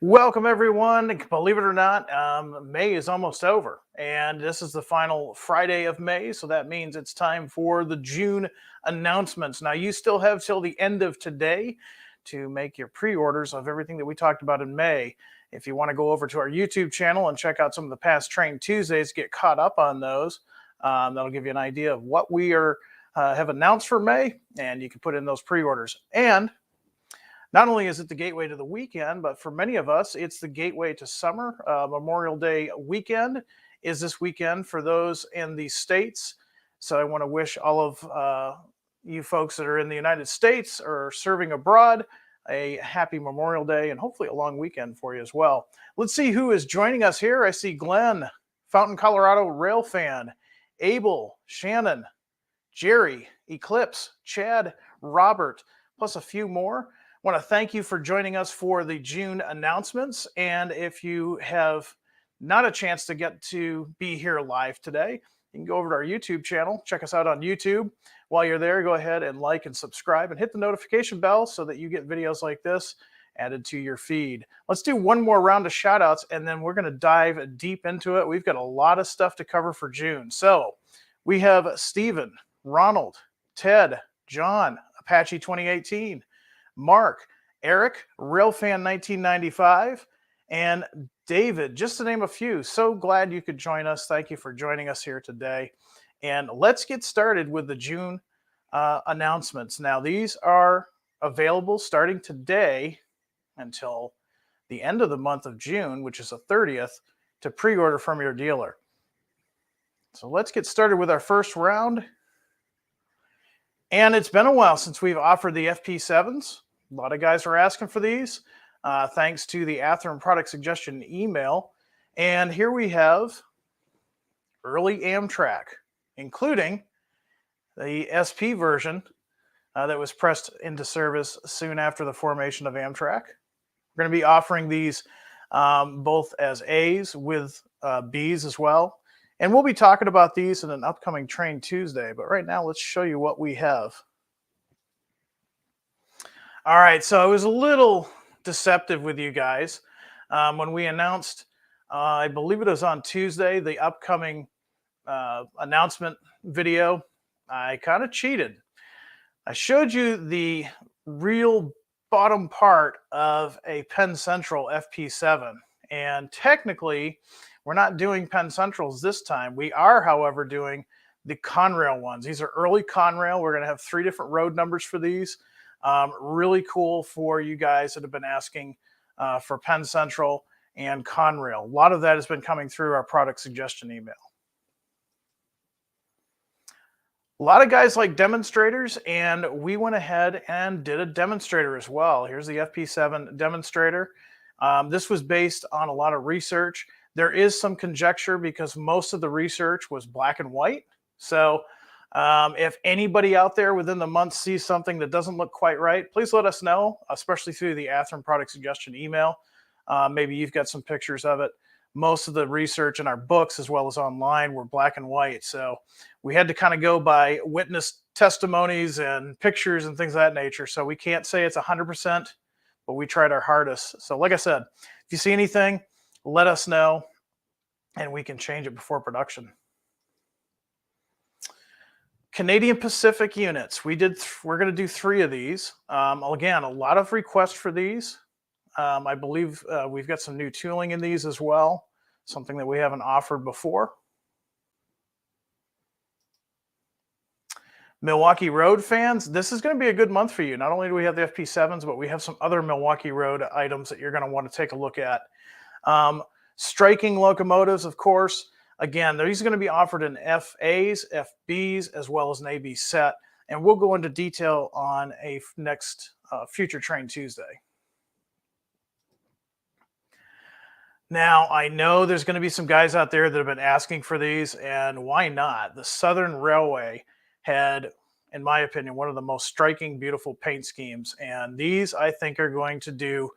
Welcome, everyone. Believe it or not, May is almost over, and this is the final Friday of May, so that means it's time for the June announcements. Now, you still have till the end of today to make your pre-orders of everything that we talked about in May. If you want to go over to our YouTube channel and check out some of the past Train Tuesdays, get caught up on those. That'll give you an idea of what we have announced for May, and you can put in those pre-orders. And not only is it the gateway to the weekend, but for many of us, it's the gateway to summer. Memorial Day weekend is this weekend for those in the States. So I want to wish all of you folks that are in the United States or serving abroad a happy Memorial Day and hopefully a long weekend for you as well. Let's see who is joining us here. I see Glenn, Fountain, Colorado rail fan, Abel, Shannon, Jerry, Eclipse, Chad, Robert, plus a few more. I want to thank you for joining us for the June announcements. And if you have not a chance to get to be here live today, you can go over to our YouTube channel, check us out on YouTube. While you're there, go ahead and like and subscribe and hit the notification bell so that you get videos like this added to your feed. Let's do one more round of shout outs and then we're going to dive deep into it. We've got a lot of stuff to cover for June. So we have Stephen, Ronald, Ted, John, Apache 2018, Mark, Eric, Railfan 1995, and David, just to name a few. So glad you could join us. Thank you for joining us here today. And let's get started with the June announcements. Now, these are available starting today until the end of the month of June, which is the 30th, to pre-order from your dealer. So let's get started with our first round. And it's been a while since we've offered the FP7s. A lot of guys are asking for these, thanks to the Athearn product suggestion email. And here we have early Amtrak, including the SP version that was pressed into service soon after the formation of Amtrak. We're going to be offering these both as A's with B's as well. And we'll be talking about these in an upcoming Train Tuesday. But right now, let's show you what we have. All right, so I was a little deceptive with you guys when we announced, I believe it was on Tuesday, the upcoming announcement video. I kind of cheated. I showed you the real bottom part of a Penn Central FP7. And technically, we're not doing Penn Centrals this time. We are, however, doing the Conrail ones. These are early Conrail. We're going to have 3 different road numbers for these. Really cool for you guys that have been asking for Penn Central and Conrail. A lot of that has been coming through our product suggestion email. A lot of guys like demonstrators, and we went ahead and did a demonstrator as well. Here's the FP7 demonstrator. This was based on a lot of research. There is some conjecture because most of the research was black and white. So if anybody out there within the month sees something that doesn't look quite right, please let us know, especially through the Athearn product suggestion email. Maybe you've got some pictures of it. Most of the research in our books as well as online were black and white. So we had to kind of go by witness testimonies and pictures and things of that nature. So we can't say it's 100%, but we tried our hardest. So like I said, if you see anything, let us know and we can change it before production. Canadian Pacific units. We're going to do 3 of these. Again, a lot of requests for these. I believe we've got some new tooling in these as well, something that we haven't offered before. Milwaukee Road fans, this is going to be a good month for you. Not only do we have the FP7s, but we have some other Milwaukee Road items that you're going to want to take a look at. Striking locomotives, of course. Again, these are going to be offered in FAs, FBs, as well as an AB set. And we'll go into detail on a next future Train Tuesday. Now, I know there's going to be some guys out there that have been asking for these, and why not? The Southern Railway had, in my opinion, one of the most striking, beautiful paint schemes. And these, I think, are going to do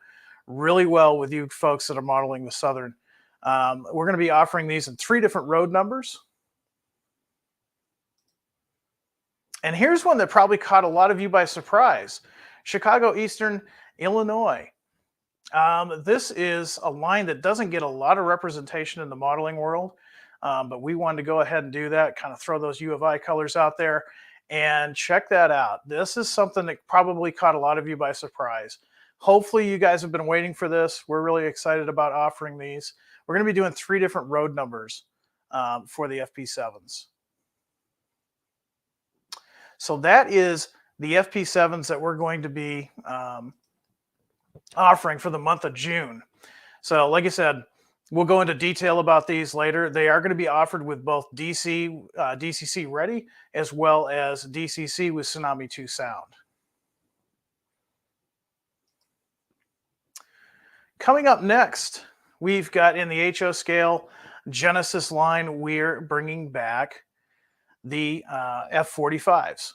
really well with you folks that are modeling the Southern. We're going to be offering these in 3 different road numbers. And here's one that probably caught a lot of you by surprise. Chicago Eastern, Illinois. This is a line that doesn't get a lot of representation in the modeling world, but we wanted to go ahead and do that, kind of throw those U of I colors out there and check that out. This is something that probably caught a lot of you by surprise. Hopefully you guys have been waiting for this. We're really excited about offering these. We're going to be doing 3 different road numbers for the FP7s. So that is the FP7s that we're going to be offering for the month of June. So like I said, we'll go into detail about these later. They are going to be offered with both DCC ready as well as DCC with Tsunami 2 sound. Coming up next, we've got in the HO scale Genesis line, we're bringing back the F45s.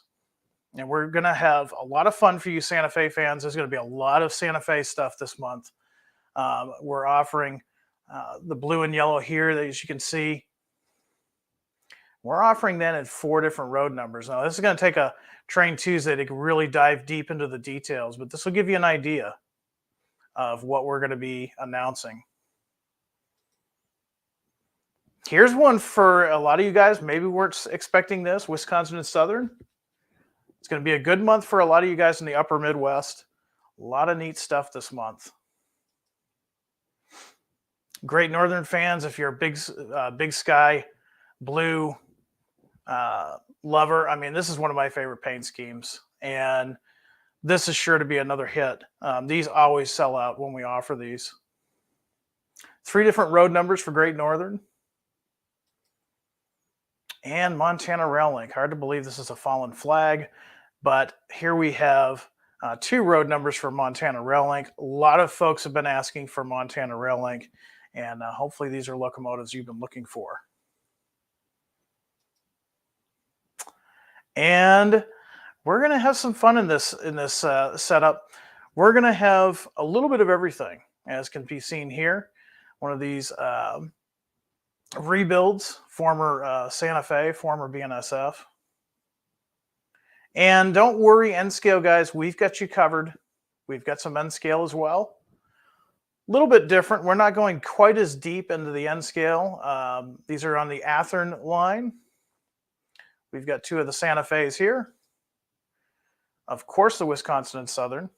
And we're going to have a lot of fun for you Santa Fe fans. There's going to be a lot of Santa Fe stuff this month. We're offering the blue and yellow here, as you can see. We're offering that in 4 different road numbers. Now, this is going to take a Train Tuesday to really dive deep into the details, but this will give you an idea of what we're going to be announcing. Here's one for a lot of you guys. Maybe weren't expecting this, Wisconsin and Southern. It's going to be a good month for a lot of you guys in the upper Midwest. A lot of neat stuff this month. Great Northern fans, if you're a Big Sky blue lover, I mean, this is one of my favorite paint schemes. And this is sure to be another hit. These always sell out when we offer these. 3 different road numbers for Great Northern. And Montana Rail Link. Hard to believe this is a fallen flag, but here we have 2 road numbers for Montana Rail Link. A lot of folks have been asking for Montana Rail Link, and hopefully these are locomotives you've been looking for. And we're going to have some fun in this setup. We're going to have a little bit of everything, as can be seen here. One of these rebuilds, former Santa Fe, former BNSF. And don't worry, N-scale guys, we've got you covered. We've got some N-scale as well. A little bit different. We're not going quite as deep into the N-scale. These are on the Athearn line. We've got 2 of the Santa Fe's here. Of course, the Wisconsin and Southern.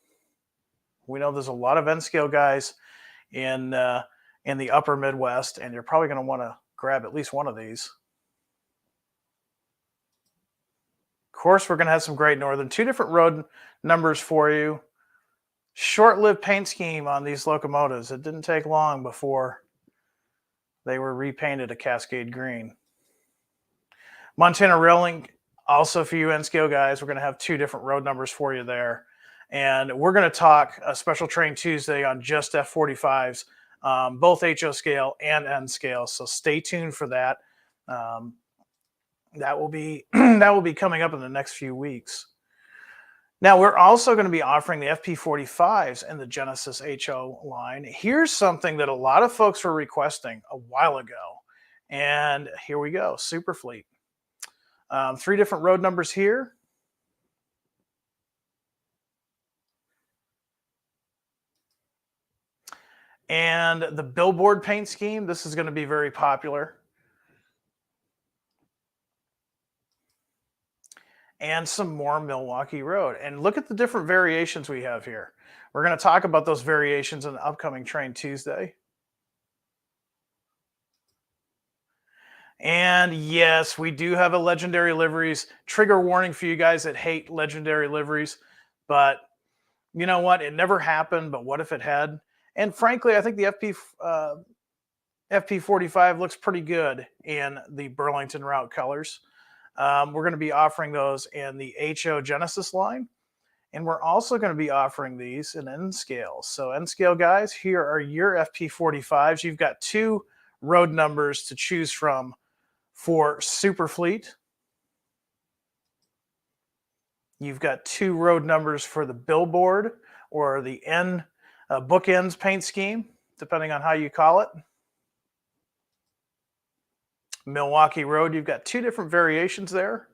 We know there's a lot of N-scale guys in the upper Midwest, and you're probably going to want to grab at least one of these. Of course, we're going to have some Great Northern. 2 different road numbers for you. Short-lived paint scheme on these locomotives. It didn't take long before they were repainted a Cascade green. Montana Rail Link, also for you N-scale guys, we're going to have 2 different road numbers for you there. And we're going to talk a special Train Tuesday on just F45s. Both HO scale and N scale. So stay tuned for that. That will be coming up in the next few weeks. Now we're also going to be offering the FP45s in the Genesis HO line. Here's something that a lot of folks were requesting a while ago, and here we go. Superfleet. 3 different road numbers here. And the billboard paint scheme, this is going to be very popular. And some more Milwaukee Road. And look at the different variations we have here. We're going to talk about those variations in the upcoming Train Tuesday. And yes, we do have a legendary liveries. Trigger warning for you guys that hate legendary liveries. But you know what? It never happened, but what if it had? And frankly, I think the FP45 looks pretty good in the Burlington route colors. We're going to be offering those in the HO Genesis line. And we're also going to be offering these in N-scale. So N-scale guys, here are your FP45s. You've got 2 road numbers to choose from for Superfleet. You've got 2 road numbers for the billboard or the N bookends paint scheme, depending on how you call it. Milwaukee Road, you've got 2 different variations there.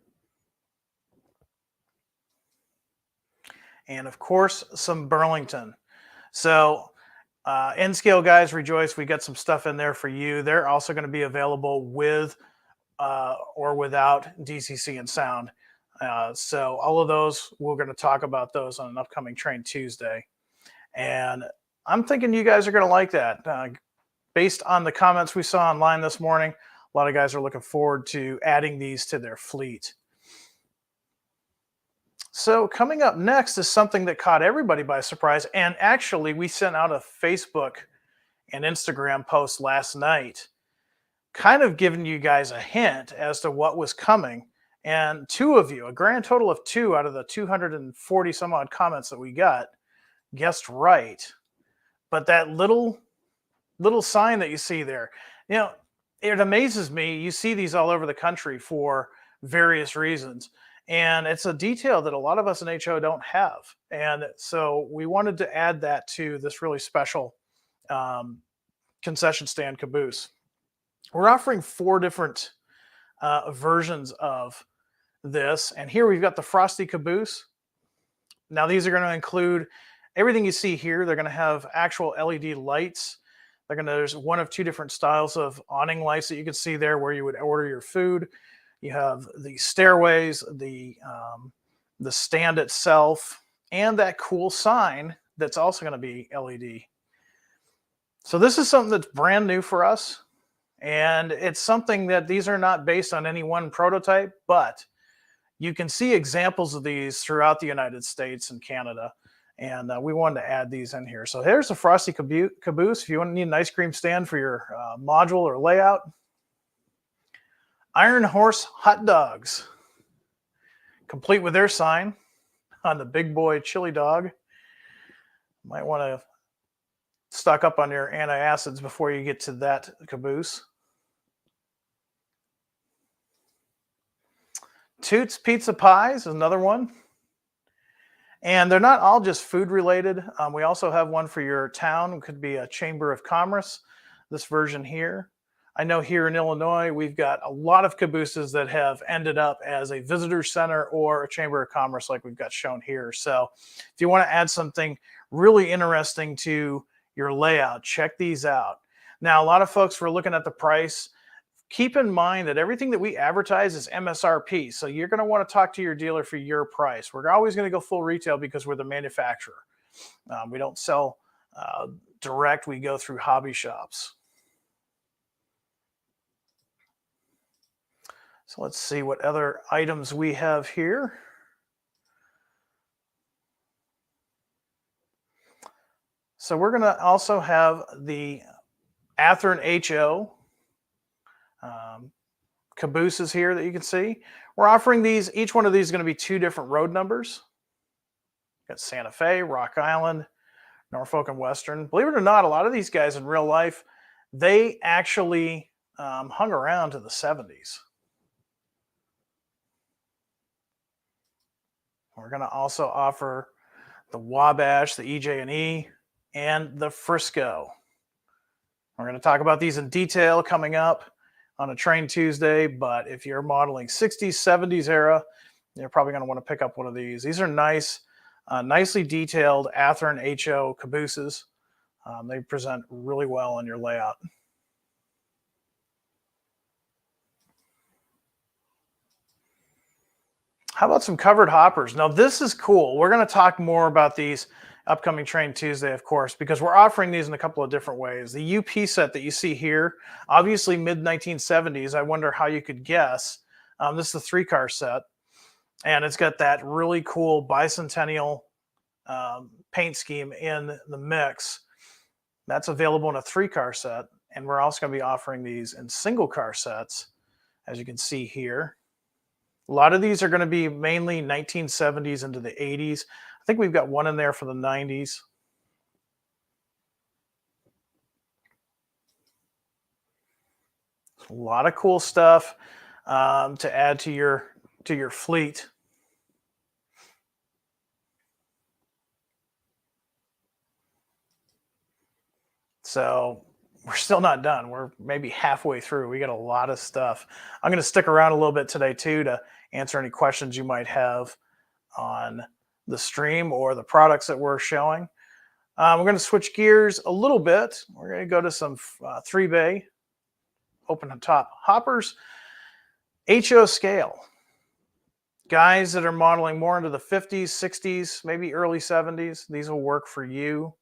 And of course, some Burlington. So N scale guys, rejoice. We got some stuff in there for you. They're also going to be available with or without DCC and sound. So all of those, we're going to talk about those on an upcoming Train Tuesday. And I'm thinking you guys are going to like that. Based on the comments we saw online this morning, a lot of guys are looking forward to adding these to their fleet. So coming up next is something that caught everybody by surprise. And actually, we sent out a Facebook and Instagram post last night, kind of giving you guys a hint as to what was coming. And two of you, a grand total of 2 out of the 240 some odd comments that we got, guessed right. But that little sign that you see there, it amazes me. You see these all over the country for various reasons. And it's a detail that a lot of us in HO don't have. And so we wanted to add that to this really special concession stand caboose. We're offering 4 different versions of this. And here we've got the Frosty caboose. Now these are going to include everything you see here. They're going to have actual LED lights. There's one of 2 different styles of awning lights that you can see there where you would order your food. You have the stairways, the stand itself, and that cool sign that's also going to be LED. So this is something that's brand new for us. And it's something that these are not based on any one prototype, but you can see examples of these throughout the United States and Canada. And we wanted to add these in here. So here's a Frosty caboose. If you want to need an ice cream stand for your module or layout. Iron Horse hot dogs, complete with their sign on the big boy chili dog. Might want to stock up on your antacids before you get to that caboose. Toots Pizza Pies is another one. And they're not all just food related. We also have one for your town. It could be a Chamber of Commerce, this version here. I know here in Illinois, we've got a lot of cabooses that have ended up as a visitor center or a Chamber of Commerce like we've got shown here. So if you want to add something really interesting to your layout, check these out. Now, a lot of folks were looking at the price. Keep in mind that everything that we advertise is MSRP. So you're going to want to talk to your dealer for your price. We're always going to go full retail because we're the manufacturer. We don't sell direct. We go through hobby shops. So let's see what other items we have here. So we're going to also have the Athearn HO cabooses here that you can see. We're offering these. Each one of these is going to be 2 different road numbers. Got Santa Fe, Rock Island, Norfolk, and Western. Believe it or not, a lot of these guys in real life, they actually hung around to the 70s. We're going to also offer the Wabash, the EJ&E, and the Frisco. We're going to talk about these in detail coming up on a Train Tuesday, but if you're modeling 60s, 70s era, you're probably going to want to pick up one of these. These are nice, nicely detailed Athearn HO cabooses. They present really well on your layout. How about some covered hoppers? Now, this is cool. We're going to talk more about these upcoming Train Tuesday, of course, because we're offering these in a couple of different ways. The UP set that you see here, obviously mid-1970s. I wonder how you could guess. This is a 3-car set, and it's got that really cool bicentennial paint scheme in the mix. That's available in a 3-car set, and we're also going to be offering these in single-car sets, as you can see here. A lot of these are going to be mainly 1970s into the 80s. I think we've got one in there for the 90s. A lot of cool stuff to add to your fleet. So we're still not done. We're maybe halfway through. We got a lot of stuff. I'm going to stick around a little bit today too to answer any questions you might have on the stream or the products that we're showing. We're going to switch gears a little bit. We're going to go to some 3-bay open top hoppers. HO scale. Guys that are modeling more into the 50s, 60s, maybe early 70s, these will work for you.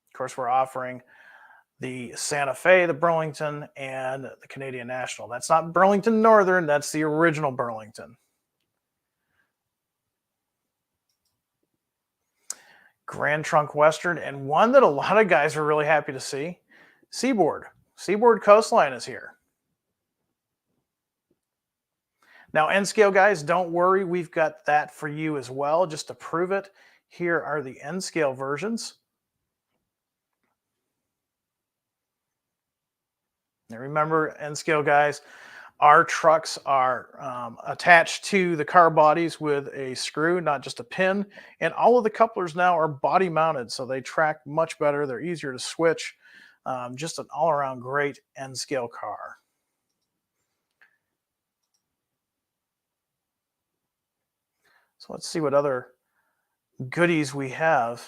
Of course, we're offering the Santa Fe, the Burlington, and the Canadian National. That's not Burlington Northern, that's the original Burlington. Grand Trunk Western, and one that a lot of guys are really happy to see, Seaboard. Seaboard Coastline is here. Now, N scale guys, don't worry, we've got that for you as well, just to prove it. Here are the N scale versions. Now remember, N scale guys, our trucks are attached to the car bodies with a screw, not just a pin. And all of the couplers now are body mounted, so they track much better. They're easier to switch. Just an all-around great N scale car. So let's see what other goodies we have.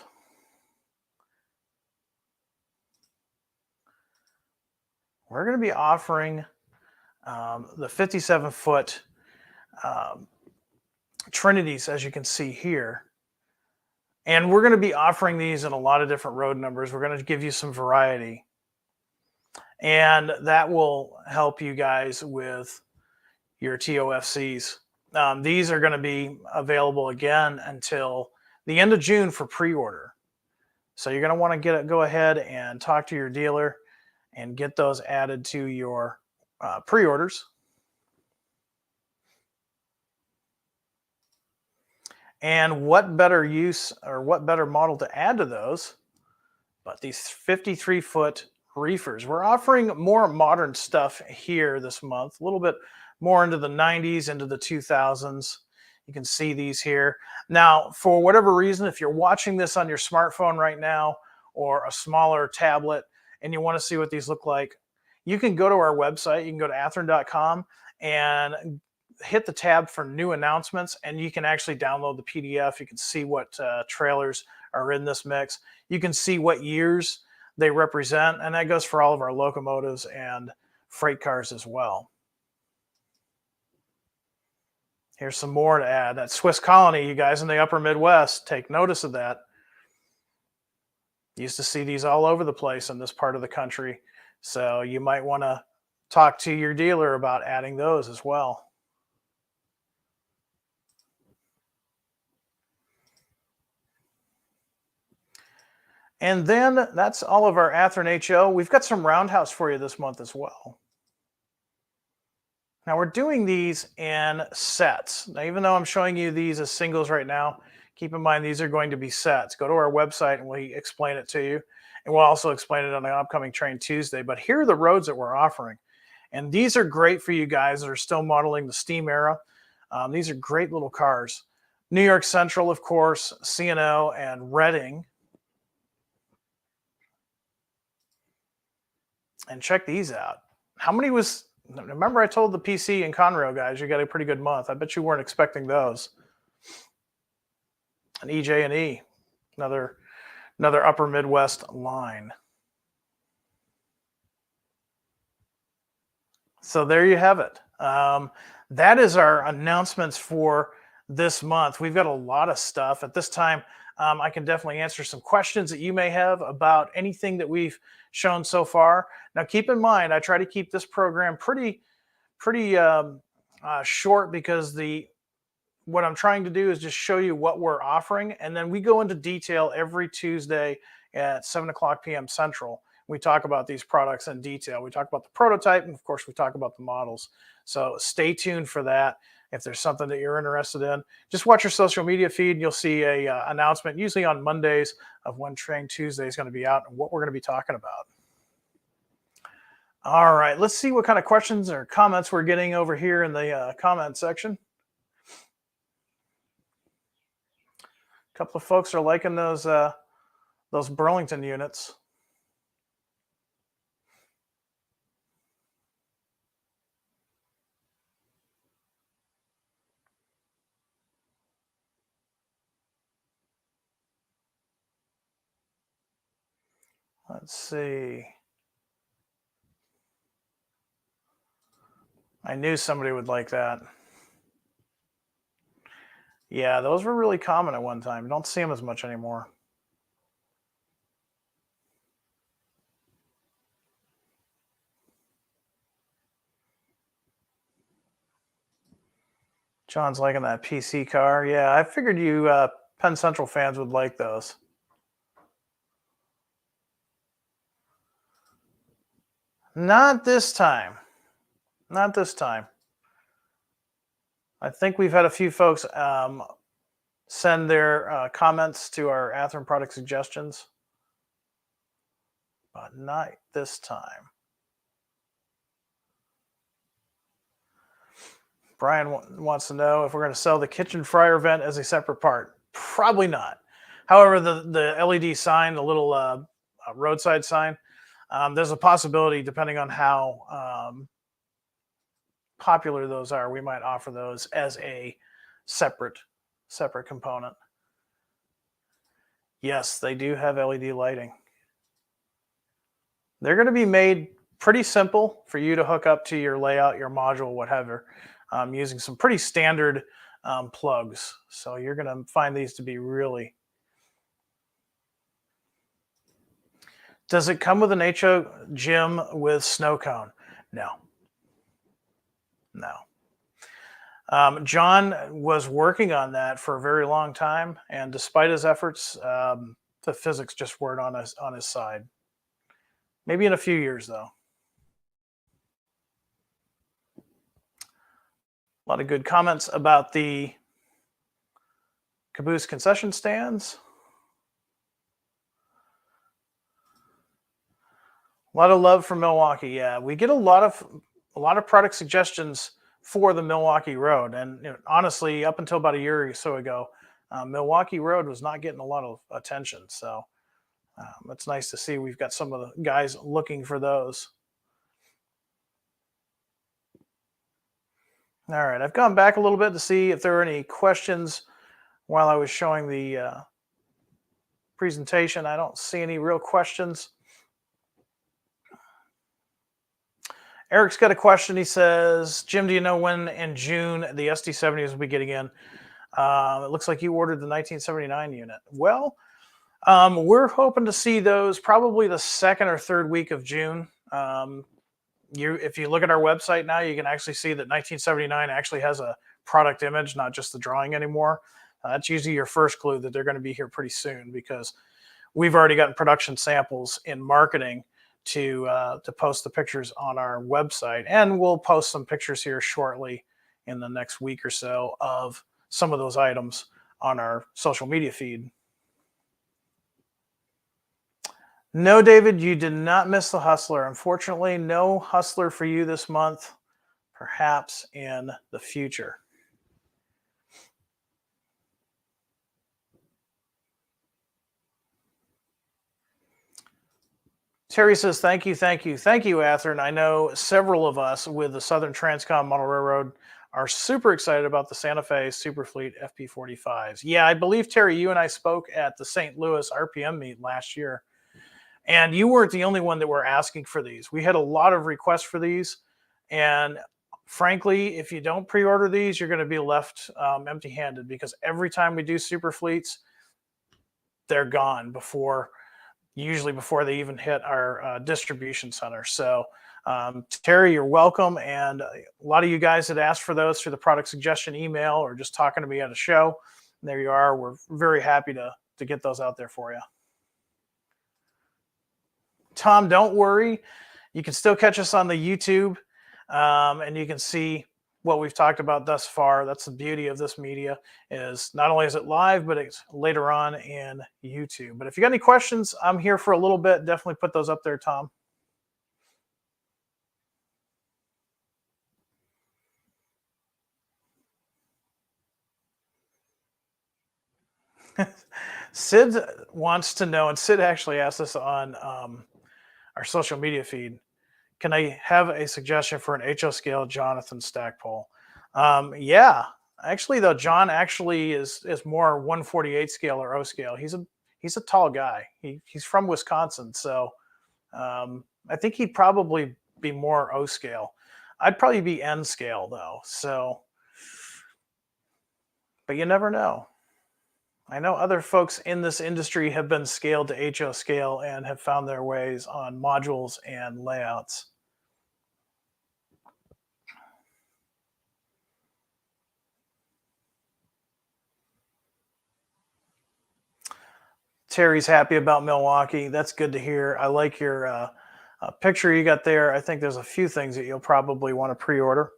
We're going to be offering the 57-foot Trinities, as you can see here. And we're going to be offering these in a lot of different road numbers. We're going to give you some variety. And that will help you guys with your TOFCs. These are going to be available again until the end of June for pre-order. So you're going to want to go ahead and talk to your dealer and get those added to your pre-orders. And what better use or what better model to add to those but these 53-foot reefers. We're offering more modern stuff here this month, a little bit more into the 90s, into the 2000s. You can see these here. Now, for whatever reason, if you're watching this on your smartphone right now or a smaller tablet and you want to see what these look like, you can go to our website. You can go to athearn.com and hit the tab for new announcements, and you can actually download the PDF. You can see what trailers are in this mix. You can see what years they represent, and that goes for all of our locomotives and freight cars as well. Here's some more to add. That Swiss Colony, you guys in the upper Midwest, take notice of that. Used to see these all over the place in this part of the country. So you might want to talk to your dealer about adding those as well. And then that's all of our Athearn HO. We've got some Roundhouse for you this month as well. Now we're doing these in sets. Now, even though I'm showing you these as singles right now, keep in mind these are going to be sets. Go to our website and we explain it to you. And we'll also explain it on the upcoming Train Tuesday. But here are the roads that we're offering. And these are great for you guys that are still modeling the steam era. These are great little cars. New York Central, of course, C&O, and Reading. And check these out. How many was... Remember I told the PC and Conrail guys you got a pretty good month. I bet you weren't expecting those. An EJ&E, another upper Midwest line. So there you have it. That is our announcements for this month. We've got a lot of stuff. At this time, I can definitely answer some questions that you may have about anything that we've shown so far. Now, keep in mind, I try to keep this program pretty short because what I'm trying to do is just show you what we're offering, and then we go into detail every Tuesday at 7:00 p.m. Central. We talk about these products in detail. We talk about the prototype, and of course, we talk about the models. So stay tuned for that. If there's something that you're interested in, just watch your social media feed, and you'll see a announcement, usually on Mondays, of when Train Tuesday is going to be out and what we're going to be talking about. All right, let's see what kind of questions or comments we're getting over here in the comment section. A couple of folks are liking those Burlington units. Let's see. I knew somebody would like that. Yeah, those were really common at one time. Don't see them as much anymore. John's liking that PC car. Yeah, I figured you Penn Central fans would like those. Not this time. Not this time. I think we've had a few folks send their comments to our Athearn product suggestions, but not this time. Brian wants to know if we're going to sell the kitchen fryer vent as a separate part. Probably not. However, the LED sign, the little roadside sign, there's a possibility, depending on how popular those are, we might offer those as a separate component. Yes, they do have LED lighting. They're going to be made pretty simple for you to hook up to your layout, your module, whatever, using some pretty standard plugs. So you're going to find these to be really. Does it come with an HO gym with snow cone? No. No. John was working on that for a very long time, and despite his efforts, the physics just weren't on his side. Maybe in a few years, though. A lot of good comments about the Caboose concession stands. A lot of love from Milwaukee. Yeah, we get a lot of product suggestions for the Milwaukee Road, and honestly, up until about a year or so ago, Milwaukee Road was not getting a lot of attention. So it's nice to see we've got some of the guys looking for those. All right, I've gone back a little bit to see if there were any questions while I was showing the presentation. I don't see any real questions. Eric's got a question. He says, Jim, do you know when in June the SD70s will be getting in? It looks like you ordered the 1979 unit. Well, we're hoping to see those probably the second or third week of June. If you look at our website now, you can actually see that 1979 actually has a product image, not just the drawing anymore. That's usually your first clue that they're going to be here pretty soon, because we've already gotten production samples in marketing to post the pictures on our website, and we'll post some pictures here shortly in the next week or so of some of those items on our social media feed. No, David, you did not miss the Hustler. Unfortunately, no Hustler for you this month, perhaps in the future. Terry says, thank you, Athearn. I know several of us with the Southern Transcom Model Railroad are super excited about the Santa Fe Superfleet FP45s. Yeah, I believe, Terry, you and I spoke at the St. Louis RPM meet last year, and you weren't the only one that were asking for these. We had a lot of requests for these, and frankly, if you don't pre-order these, you're going to be left empty-handed, because every time we do Superfleets, they're gone usually before they even hit our distribution center. So Terry, you're welcome. And a lot of you guys that asked for those through the product suggestion email or just talking to me at a show, there you are. We're very happy to get those out there for you. Tom, don't worry. You can still catch us on the YouTube, and you can see what we've talked about thus far. That's the beauty of this media, is not only is it live, but it's later on in YouTube. But if you got any questions, I'm here for a little bit. Definitely put those up there, Tom. Sid wants to know, and Sid actually asked us on our social media feed, can I have a suggestion for an HO scale Jonathan Stackpole? Yeah, actually, though, John actually is more 148 scale or O scale. He's a tall guy. He's from Wisconsin, so I think he'd probably be more O scale. I'd probably be N scale though. So, but you never know. I know other folks in this industry have been scaled to HO scale and have found their ways on modules and layouts. Terry's happy about Milwaukee. That's good to hear. I like your picture you got there. I think there's a few things that you'll probably want to pre-order.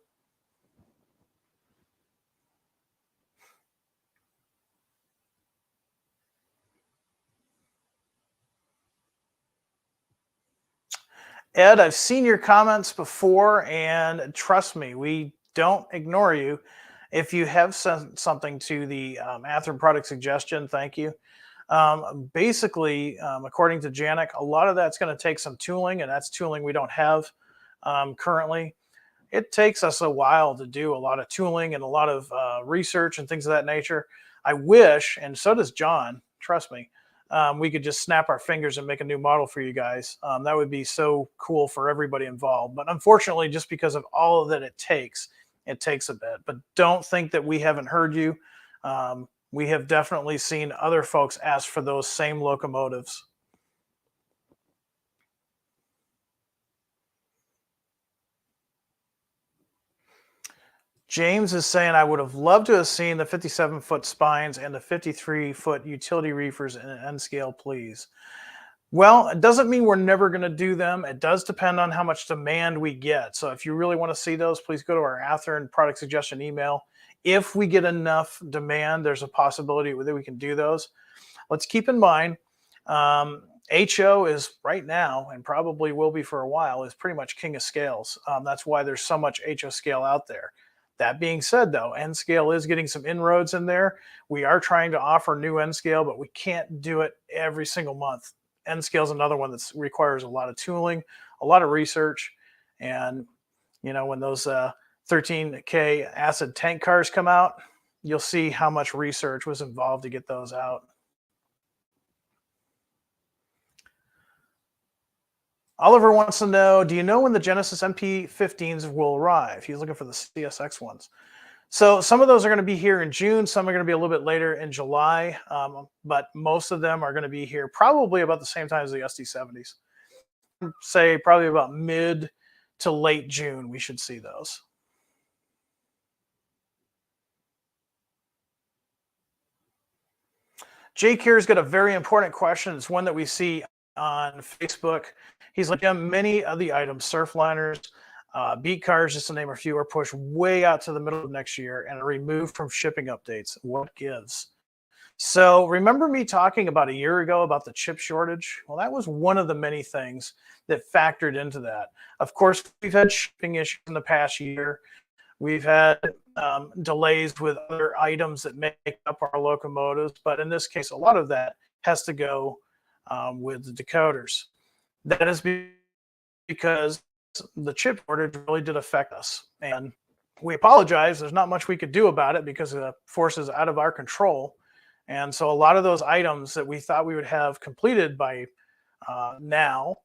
Ed, I've seen your comments before, and trust me, we don't ignore you. If you have sent something to the Athearn product suggestion, thank you. Basically, according to Janik, a lot of that's going to take some tooling, and that's tooling we don't have currently. It takes us a while to do a lot of tooling and a lot of research and things of that nature. I wish, and so does John, trust me, we could just snap our fingers and make a new model for you guys. That would be so cool for everybody involved. But unfortunately, just because of all of that it takes a bit. But don't think that we haven't heard you. We have definitely seen other folks ask for those same locomotives. James is saying, I would have loved to have seen the 57-foot spines and the 53-foot utility reefers in an N scale, please. Well, it doesn't mean we're never going to do them. It does depend on how much demand we get. So if you really want to see those, please go to our Athearn product suggestion email. If we get enough demand, there's a possibility that we can do those. Let's keep in mind, HO is right now, and probably will be for a while, is pretty much king of scales. That's why there's so much HO scale out there. That being said, though, N scale is getting some inroads in there. We are trying to offer new N scale, but we can't do it every single month. N scale is another one that requires a lot of tooling, a lot of research, and when those 13K acid tank cars come out, you'll see how much research was involved to get those out. Oliver wants to know, do you know when the Genesis MP15s will arrive? He's looking for the CSX ones. So some of those are going to be here in June. Some are going to be a little bit later in July. But most of them are going to be here probably about the same time as the SD70s. Say probably about mid to late June, we should see those. Jake here's got a very important question. It's one that we see on Facebook. He's like, many of the items, surfliners, beat cars, just to name a few, are pushed way out to the middle of next year and are removed from shipping updates. What gives? So remember me talking about a year ago about the chip shortage? Well, that was one of the many things that factored into that. Of course, we've had shipping issues in the past year. We've had delays with other items that make up our locomotives. But in this case, a lot of that has to go with the decoders. That is because the chip shortage really did affect us. And we apologize. There's not much we could do about it because the force is out of our control. And so a lot of those items that we thought we would have completed by now,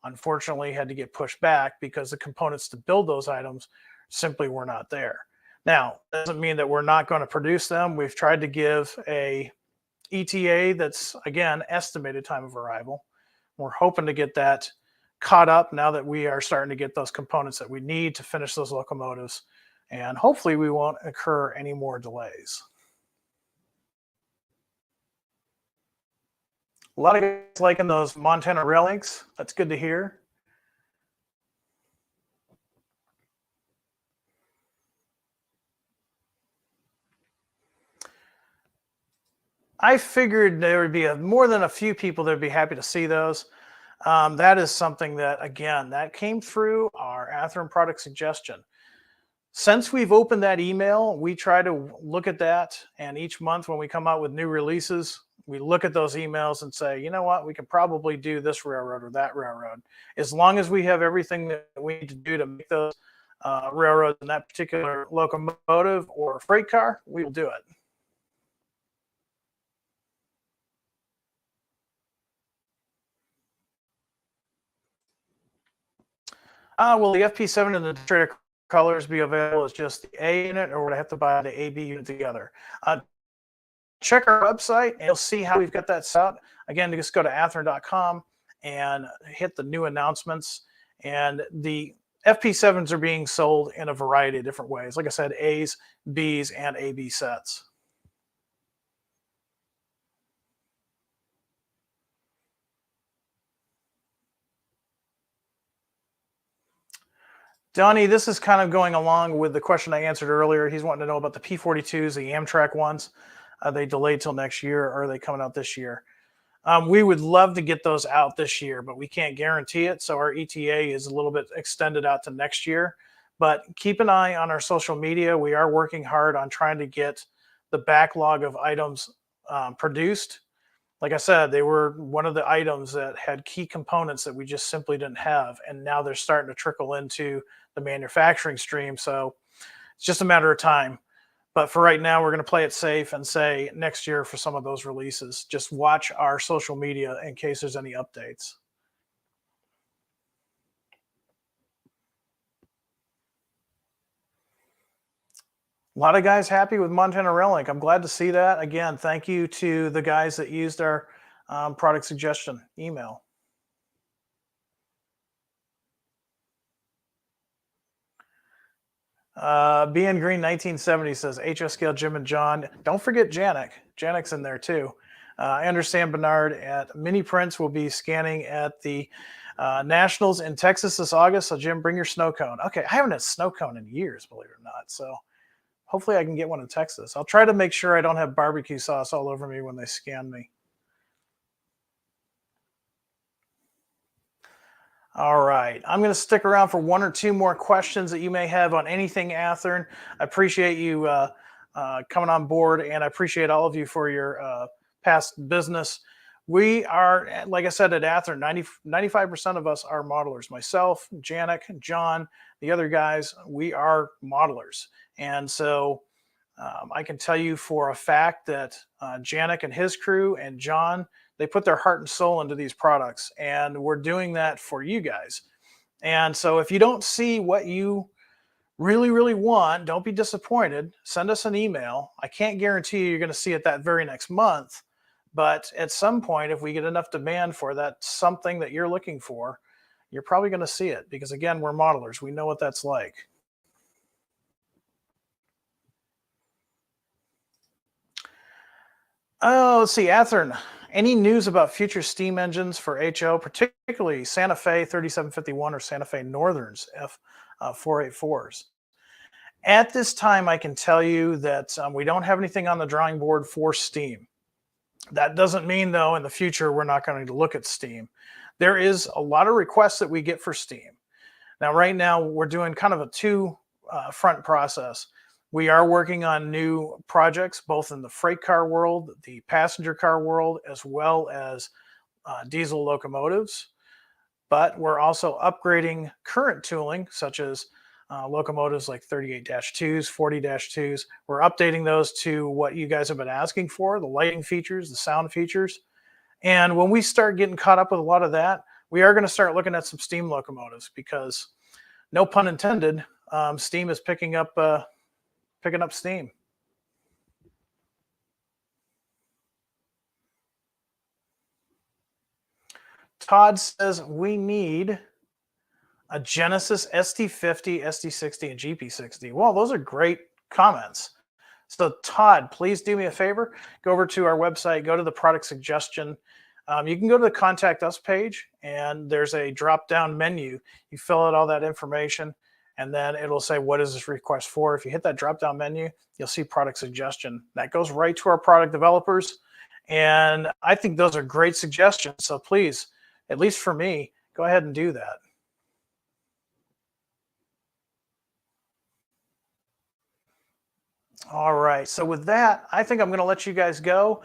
unfortunately, had to get pushed back because the components to build those items simply were not there. Now, that doesn't mean that we're not going to produce them. We've tried to give a ETA that's, again, estimated time of arrival. We're hoping to get that caught up now that we are starting to get those components that we need to finish those locomotives. And hopefully we won't incur any more delays. A lot of guys liking those Montana rail links. That's good to hear. I figured there would be more than a few people that would be happy to see those. That is something that, again, that came through our Athearn product suggestion. Since we've opened that email, we try to look at that. And each month when we come out with new releases, we look at those emails and say, you know what, we could probably do this railroad or that railroad. As long as we have everything that we need to do to make those railroads in that particular locomotive or freight car, we will do it. Will the FP7 and the demonstrator colors be available as just the A unit, or would I have to buy the AB unit together? Check our website and you'll see how we've got that set up. Again, just go to athearn.com and hit the new announcements. And the FP7s are being sold in a variety of different ways. Like I said, A's, B's, and AB sets. Donnie, this is kind of going along with the question I answered earlier. He's wanting to know about the P42s, the Amtrak ones. Are they delayed till next year, or are they coming out this year? We would love to get those out this year, but we can't guarantee it. So our ETA is a little bit extended out to next year. But keep an eye on our social media. We are working hard on trying to get the backlog of items produced. Like I said, they were one of the items that had key components that we just simply didn't have. And now they're starting to trickle into the manufacturing stream. So it's just a matter of time. But for right now, we're going to play it safe and say next year for some of those releases. Just watch our social media in case there's any updates. A lot of guys happy with Montana Rail Link. I'm glad to see that. Again, thank you to the guys that used our product suggestion email. BN Green 1970 says HO Scale Jim and John. Don't forget Janik. Janik's in there too. I understand Bernard at Mini Prints will be scanning at the Nationals in Texas this August. So Jim, bring your snow cone. Okay, I haven't had a snow cone in years, believe it or not. So hopefully I can get one in Texas. I'll try to make sure I don't have barbecue sauce all over me when they scan me. All right. I'm going to stick around for one or two more questions that you may have on anything Athearn. I appreciate you coming on board, and I appreciate all of you for your past business. We are, like I said, at Athearn, 95% of us are modelers. Myself, Janik, John, the other guys, we are modelers. And so I can tell you for a fact that Janik and his crew and John, they put their heart and soul into these products, and we're doing that for you guys. And so if you don't see what you really, really want, don't be disappointed. Send us an email. I can't guarantee you're going to see it that very next month, but at some point, if we get enough demand for that something that you're looking for, you're probably going to see it, because again, we're modelers. We know what that's like. Oh, let's see, Athearn. Any news about future steam engines for HO, particularly Santa Fe 3751 or Santa Fe Northern's F484s? At this time, I can tell you that we don't have anything on the drawing board for steam. That doesn't mean, though, in the future we're not going to look at steam. There is a lot of requests that we get for steam. Now, right now, we're doing kind of a two-front process. We are working on new projects, both in the freight car world, the passenger car world, as well as diesel locomotives. But we're also upgrading current tooling, such as locomotives like 38-2s, 40-2s. We're updating those to what you guys have been asking for, the lighting features, the sound features. And when we start getting caught up with a lot of that, we are going to start looking at some steam locomotives, because, no pun intended, steam is picking up steam. Todd says we need a Genesis ST50, ST60, and GP60. Well, those are great comments. So Todd, please do me a favor. Go over to our website, go to the product suggestion. You can go to the contact us page, and there's a drop-down menu. You fill out all that information, and then it'll say, what is this request for? If you hit that drop-down menu, you'll see product suggestion. That goes right to our product developers. And I think those are great suggestions. So please, at least for me, go ahead and do that. All right. So with that, I think I'm going to let you guys go.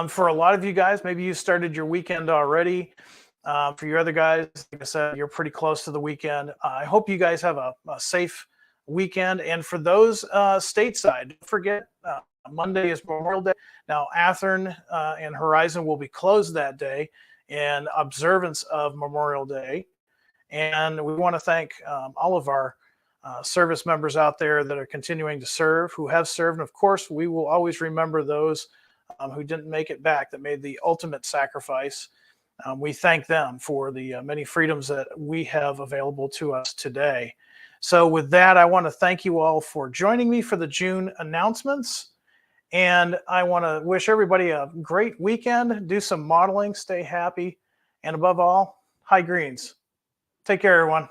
For a lot of you guys, maybe you started your weekend already. For your other guys, like I said, you're pretty close to the weekend. I hope you guys have a safe weekend. And for those stateside, don't forget, Monday is Memorial Day. Now, Athearn and Horizon will be closed that day in observance of Memorial Day. And we want to thank all of our service members out there that are continuing to serve, who have served. And of course, we will always remember those who didn't make it back, that made the ultimate sacrifice. We thank them for the many freedoms that we have available to us today. So with that, I want to thank you all for joining me for the June announcements. And I want to wish everybody a great weekend. Do some modeling, stay happy, and above all, high greens. Take care, everyone.